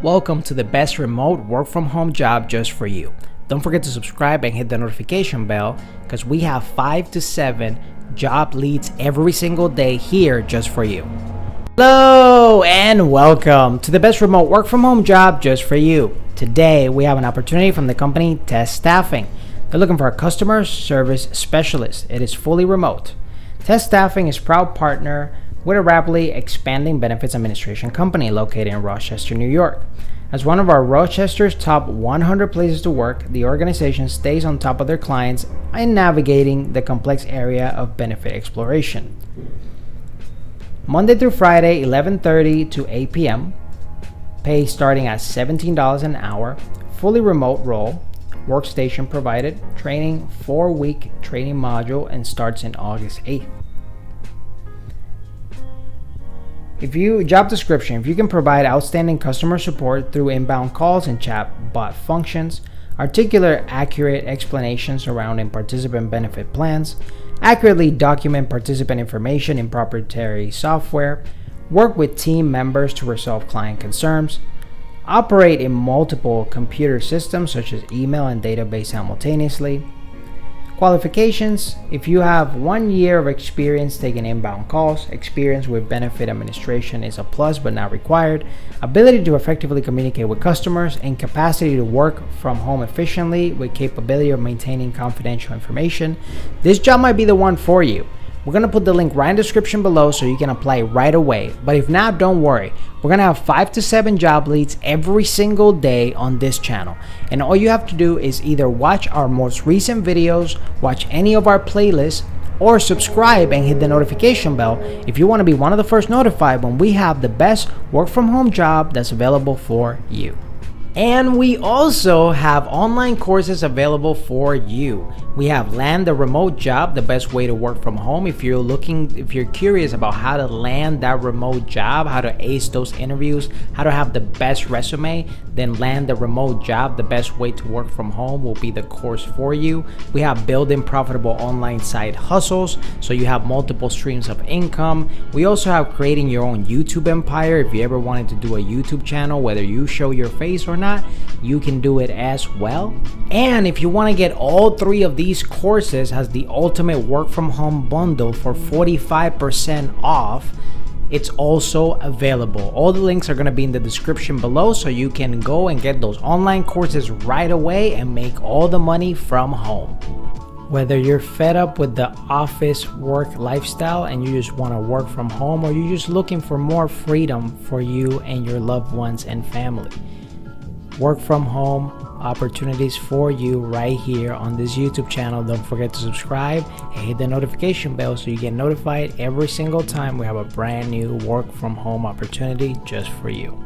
Welcome to the best remote work from home job just for you. Don't forget to subscribe and hit the notification bell because we have 5 to 7 job leads every single day here just for you. Hello and welcome to the best remote work from home job just for you. Today we have an opportunity from the company Test Staffing. They're looking for a customer service specialist. It is fully remote. Test Staffing is a proud partner with a rapidly expanding benefits administration company located in Rochester, New York. As one of our Rochester's top 100 places to work, the organization stays on top of their clients in navigating the complex area of benefit exploration. Monday through Friday, 11:30 to 8 p.m., pay starting at $17 an hour, fully remote role, workstation provided, training 4-week training module and starts in August 8th. Job description, if you can provide outstanding customer support through inbound calls and chatbot functions, articulate accurate explanations surrounding participant benefit plans, accurately document participant information in proprietary software, work with team members to resolve client concerns, operate in multiple computer systems such as email and database simultaneously. Qualifications: if you have 1 year of experience taking inbound calls, experience with benefit administration is a plus but not required, ability to effectively communicate with customers, and capacity to work from home efficiently with capability of maintaining confidential information, this job might be the one for you. We're going to put the link right in the description below so you can apply right away. But if not, don't worry. We're going to have 5 to 7 job leads every single day on this channel. And all you have to do is either watch our most recent videos, watch any of our playlists, or subscribe and hit the notification bell if you want to be one of the first notified when we have the best work from home job that's available for you. And we also have online courses available for you. We have Land the Remote Job, the best way to work from home. If you're curious about how to land that remote job, how to ace those interviews, how to have the best resume, then Land the Remote Job, the best way to work from home, will be the course for you. We have Building Profitable Online Side Hustles, so you have multiple streams of income. We also have Creating Your Own YouTube Empire. If you ever wanted to do a YouTube channel, whether you show your face or not, you can do it as well. And if you want to get all 3 of these courses as the ultimate work from home bundle for 45% off, it's also available. All the links are going to be in the description below so you can go and get those online courses right away and make all the money from home. Whether you're fed up with the office work lifestyle and you just want to work from home, or you're just looking for more freedom for you and your loved ones and family, work from home opportunities for you right here on this YouTube channel. Don't forget to subscribe and hit the notification bell so you get notified every single time we have a brand new work from home opportunity just for you.